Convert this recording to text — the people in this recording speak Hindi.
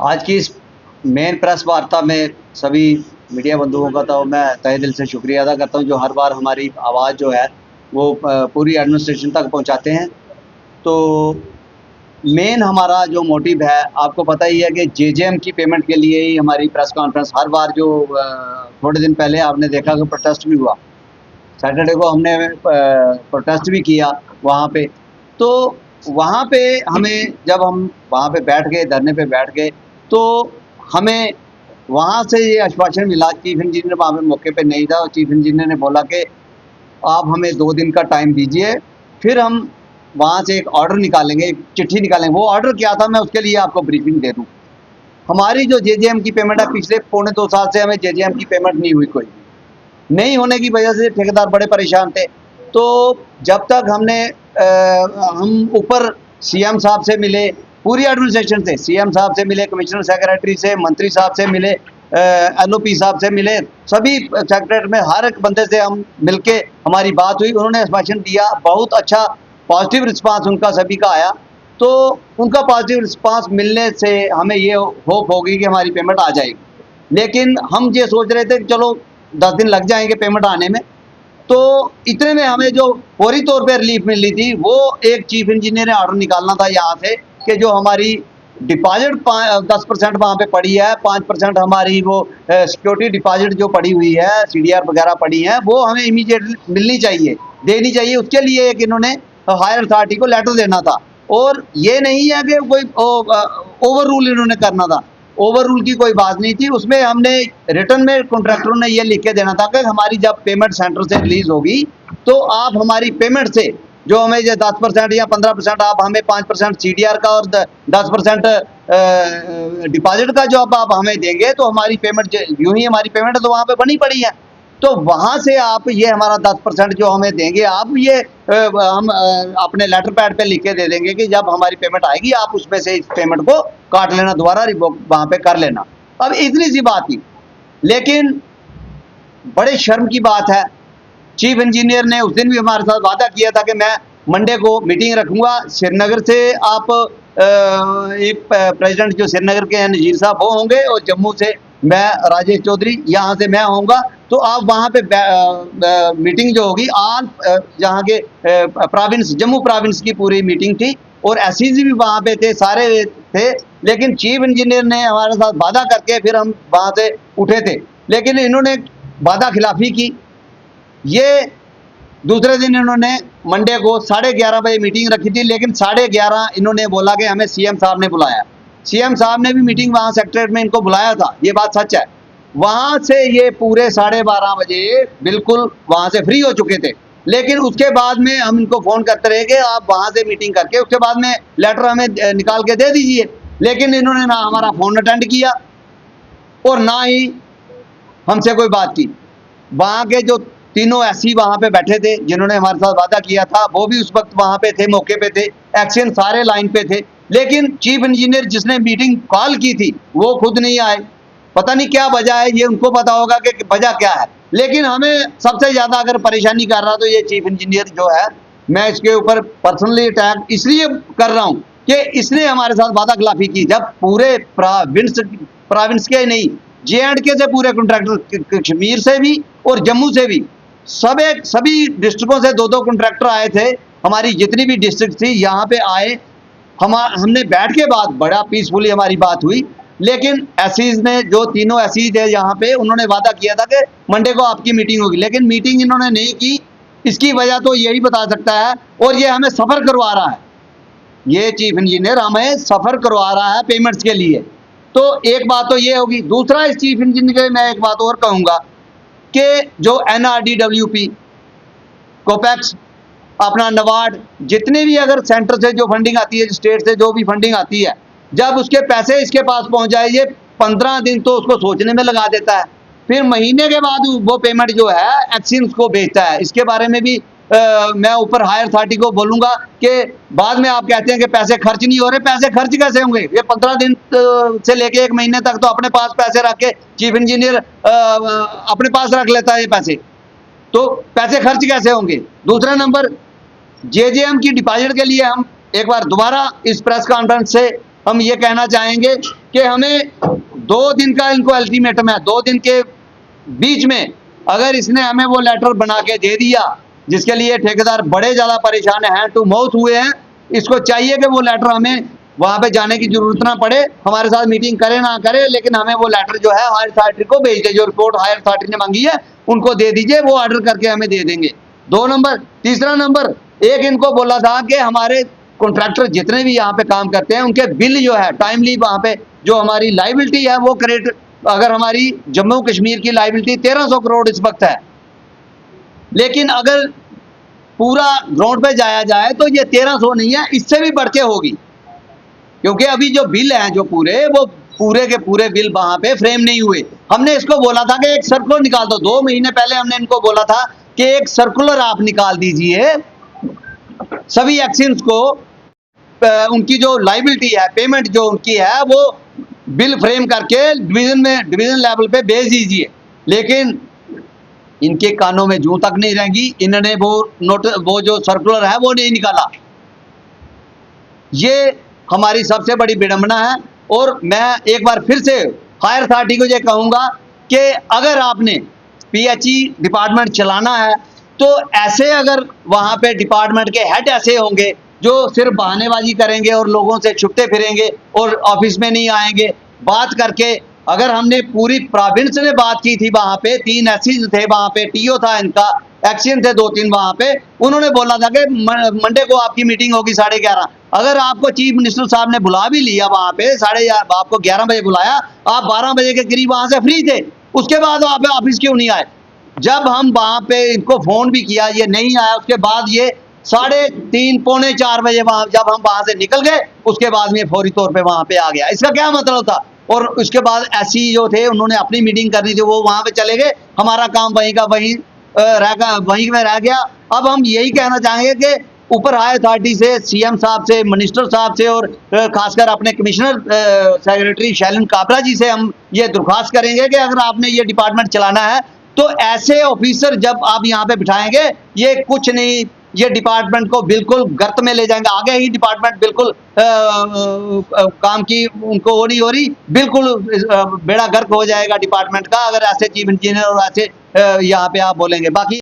आज की इस मेन प्रेस वार्ता में सभी मीडिया बंधुओं का तो मैं तहे दिल से शुक्रिया अदा करता हूं, जो हर बार हमारी आवाज़ जो है वो पूरी एडमिनिस्ट्रेशन तक पहुंचाते हैं। तो मेन हमारा जो मोटिव है, आपको पता ही है कि जेजेएम की पेमेंट के लिए ही हमारी प्रेस कॉन्फ्रेंस हर बार जो थोड़े दिन पहले आपने देखा कि प्रोटेस्ट भी हुआ। सैटरडे को हमने प्रोटेस्ट भी किया वहाँ पे। तो वहाँ पे हमें जब हम वहाँ पे बैठ गए, धरने पे बैठ गए, तो हमें वहाँ से ये आश्वासन मिला। चीफ इंजीनियर वहाँ पे मौके पे नहीं था और चीफ इंजीनियर ने बोला कि आप हमें 2 दिन का टाइम दीजिए, फिर हम वहाँ से एक ऑर्डर निकालेंगे, एक चिट्ठी निकालेंगे। वो ऑर्डर क्या था, मैं उसके लिए आपको ब्रीफिंग दे दूँ। हमारी जो जेजेएम की पेमेंट है, पिछले पौने 2 साल से हमें जेजेएम की पेमेंट नहीं हुई कोई। नहीं होने की वजह से ठेकेदार बड़े परेशान थे। तो जब तक हम ऊपर सीएम साहब से मिले, पूरी एडमिनिस्ट्रेशन से, सीएम साहब से मिले, कमिश्नर सेक्रेटरी से, मंत्री साहब से मिले, एलओपी साहब से मिले, सभी सेक्रेटरी में हर एक बंदे से हम मिलके हमारी बात हुई। उन्होंने आश्वासन दिया, बहुत अच्छा पॉजिटिव रिस्पांस उनका सभी का आया। तो उनका पॉजिटिव रिस्पांस मिलने से हमें ये होप होगी कि हमारी पेमेंट आ जाएगी। लेकिन हम ये सोच रहे थे कि चलो 10 दिन लग जाएंगे पेमेंट आने में। तो इतने में हमें जो फौरी तौर पे रिलीफ मिलनी थी, वो एक चीफ इंजीनियर ने ऑर्डर निकालना था यहाँ से कि जो हमारी डिपॉजिट 10% वहाँ पे पड़ी है, 5% हमारी वो सिक्योरिटी डिपॉजिट जो पड़ी हुई है, सीडीआर वगैरह पड़ी है, वो हमें इमीडिएटली मिलनी चाहिए, देनी चाहिए। उसके लिए एक इन्होंने हायर अथॉरिटी को लेटर देना था। और ये नहीं है कि कोई ओवर रूल इन्होंने करना था, ओवर रूल की कोई बात नहीं थी। उसमें हमने रिटर्न में कॉन्ट्रैक्टरों ने ये लिख के देना था कि हमारी जब पेमेंट सेंटर से रिलीज होगी तो आप हमारी पेमेंट से जो हमें जो 10% या 15%, आप हमें 5% सीडीआर का और 10% डिपॉजिट का जो आप हमें देंगे, तो हमारी पेमेंट यूं ही हमारी पेमेंट तो वहाँ पे बनी पड़ी है। तो वहाँ से आप ये हमारा 10% जो हमें देंगे, आप ये हम अपने लेटर पैड पे लिख के दे देंगे कि जब हमारी पेमेंट आएगी आप उसमें से इस पेमेंट को काट लेना, दोबारा रिवोक वहाँ पे कर लेना। अब इतनी सी बात थी। लेकिन बड़े शर्म की बात है, चीफ इंजीनियर ने उस दिन भी हमारे साथ वादा किया था कि मैं मंडे को मीटिंग रखूंगा। श्रीनगर से आप एक प्रेसिडेंट जो श्रीनगर के हैं नजीर साहब वो होंगे, और जम्मू से मैं राजेश चौधरी, यहाँ से मैं होऊंगा। तो आप वहाँ पे मीटिंग जो होगी ऑल यहाँ के प्रोविंस, जम्मू प्रोविंस की पूरी मीटिंग थी, और एसईजी भी वहाँ पे थे, सारे थे। लेकिन चीफ इंजीनियर ने हमारे साथ वादा करके फिर हम वहाँ से उठे थे, लेकिन इन्होंने वादा खिलाफी की। ये दूसरे दिन इन्होंने मंडे को 11:30 बजे मीटिंग रखी थी, लेकिन 11:30 इन्होंने बोला कि हमें सीएम साहब ने बुलाया। सीएम साहब ने भी मीटिंग वहाँ सेक्रेटरीट में इनको बुलाया था, ये बात सच है। वहाँ से ये पूरे 12:30 बजे बिल्कुल वहाँ से फ्री हो चुके थे। लेकिन उसके बाद में हम इनको फ़ोन करते रहे कि आप वहाँ से मीटिंग करके उसके बाद में लेटर हमें निकाल के दे दीजिए। लेकिन इन्होंने ना हमारा फ़ोन अटेंड किया और ना ही हमसे कोई बात की। वहाँ के जो तीनों एससी वहाँ पे बैठे थे जिन्होंने हमारे साथ वादा किया था, वो भी उस वक्त वहाँ पे थे, मौके पे थे, एक्शन सारे लाइन पे थे। लेकिन चीफ इंजीनियर जिसने मीटिंग कॉल की थी वो खुद नहीं आए। पता नहीं क्या वजह है, ये उनको पता होगा कि वजह क्या है। लेकिन हमें सबसे ज़्यादा अगर परेशानी कर रहा तो ये चीफ इंजीनियर जो है, मैं इसके ऊपर पर्सनली अटैक इसलिए कर रहा हूँ कि इसने हमारे साथ वादा खिलाफी की। जब पूरे प्रोविंस के नहीं, JNK से पूरे कॉन्ट्रैक्टर, कश्मीर से भी और जम्मू से भी, सभी डिस्ट्रिक्टों से 2-2 कॉन्ट्रैक्टर आए थे। हमारी जितनी भी डिस्ट्रिक्ट थी यहाँ पे आए, हमने बैठ के बात, बड़ा पीसफुली हमारी बात हुई। लेकिन एसईज ने, जो तीनों एसईज है यहाँ पे, उन्होंने वादा किया था कि मंडे को आपकी मीटिंग होगी, लेकिन मीटिंग इन्होंने नहीं की। इसकी वजह तो यही बता सकता है, और ये हमें सफ़र करवा रहा है, ये चीफ इंजीनियर हमें सफ़र करवा रहा है पेमेंट्स के लिए। तो एक बात तो ये होगी। दूसरा, इस चीफ इंजीनियर के मैं एक बात और कहूँगा कि जो NRDWP, कोपैक्स, अपना नबार्ड, जितने भी अगर सेंटर से जो फंडिंग आती है, स्टेट से जो भी फंडिंग आती है, जब उसके पैसे इसके पास पहुंच जाए, ये 15 दिन तो उसको सोचने में लगा देता है। फिर महीने के बाद वो पेमेंट जो है एक्सिम्स को भेजता है। इसके बारे में भी मैं ऊपर हायर अथॉरिटी को बोलूँगा कि बाद में आप कहते हैं कि पैसे खर्च नहीं हो रहे, पैसे खर्च कैसे होंगे? ये 15 दिन से लेके 1 महीने तक तो अपने पास पैसे रख के चीफ इंजीनियर अपने पास रख लेता है ये पैसे, तो पैसे खर्च कैसे होंगे? दूसरा नंबर, जेजेएम की डिपॉजिट के लिए हम एक बार दोबारा इस प्रेस कॉन्फ्रेंस से हम ये कहना चाहेंगे कि हमें 2 दिन का इनको अल्टीमेटम है, 2 दिन के बीच में अगर इसने हमें वो लेटर बना के दे दिया जिसके लिए ठेकेदार बड़े ज़्यादा परेशान हैं, टू माउथ हुए हैं, इसको चाहिए कि वो लेटर हमें वहाँ पे जाने की जरूरत ना पड़े, हमारे साथ मीटिंग करे ना करे, लेकिन हमें वो लेटर जो है हायर अथॉरिटी को भेज दे, जो रिपोर्ट हायर अथॉरिटी ने मांगी है उनको दे दीजिए, वो ऑर्डर करके हमें दे देंगे। 2 नंबर। तीसरा नंबर, एक इनको बोला था कि हमारे कॉन्ट्रैक्टर जितने भी यहाँ पे काम करते हैं उनके बिल जो है टाइमली वहाँ पे जो हमारी लाइबिलिटी है वो क्रेडिट, अगर हमारी जम्मू कश्मीर की लाइबिलिटी 1300 करोड़ इस वक्त है, लेकिन अगर पूरा ग्राउंड पे जाया जाए तो ये 1300 नहीं है, इससे भी बढ़ के होगी, क्योंकि अभी जो बिल हैं जो वो पूरे के पूरे बिल वहां पे फ्रेम नहीं हुए। हमने इसको बोला था कि एक सर्कुलर निकाल दो, 2 महीने पहले हमने इनको बोला था कि एक सर्कुलर आप निकाल दीजिए सभी एक्शंस को, उनकी जो लाइबिलिटी है, पेमेंट जो उनकी है वो बिल फ्रेम करके डिवीजन लेवल पे भेज दीजिए, लेकिन इनके कानों में जूं तक नहीं रहेंगी, इन्होंने वो जो सर्कुलर है वो नहीं निकाला। ये हमारी सबसे बड़ी विडंबना है। और मैं एक बार फिर से हायर अथॉरिटी को ये कहूँगा कि अगर आपने पीएचई डिपार्टमेंट चलाना है तो ऐसे अगर वहाँ पे डिपार्टमेंट के हेड ऐसे होंगे जो सिर्फ बहानेबाजी करेंगे और लोगों से छुपते फिरेंगे और ऑफिस में नहीं आएंगे बात करके, अगर हमने पूरी प्रोविंस ने बात की थी, वहाँ पे 3 एससी थे, वहाँ पे टीओ था, इनका एक्शन थे 2-3 वहाँ पे, उन्होंने बोला था कि मंडे को आपकी मीटिंग होगी 11:30। अगर आपको चीफ मिनिस्टर साहब ने बुला भी लिया वहाँ पे, आपको 11 बजे बुलाया, आप 12 बजे के करीब वहाँ से फ्री थे, उसके बाद आप ऑफिस क्यों नहीं आए? जब हम वहाँ पे इनको फोन भी किया ये नहीं आया, उसके बाद ये 3:30 पौने 4 बजे वहाँ जब हम वहाँ से निकल गए उसके बाद में फौरी तौर पे वहाँ पे आ गया। इसका क्या मतलब था? और उसके बाद एससी जो थे उन्होंने अपनी मीटिंग करनी थी, वो वहाँ पे चले गए, हमारा काम वहीं का वहीं में रह गया। अब हम यही कहना चाहेंगे कि ऊपर हाई अथॉरिटी से, सीएम साहब से, मिनिस्टर साहब से और खासकर अपने कमिश्नर सेक्रेटरी शैलन काबरा जी से हम ये दरख्वास्त करेंगे कि अगर आपने ये डिपार्टमेंट चलाना है तो ऐसे ऑफिसर जब आप यहाँ पे बिठाएंगे ये कुछ नहीं, ये डिपार्टमेंट को बिल्कुल गर्त में ले जाएंगे। आगे ही डिपार्टमेंट बिल्कुल काम की उनको हो नहीं हो रही, बिल्कुल बेड़ा गर्क हो जाएगा डिपार्टमेंट का अगर ऐसे चीफ इंजीनियर और ऐसे यहाँ पे आप बोलेंगे। बाकी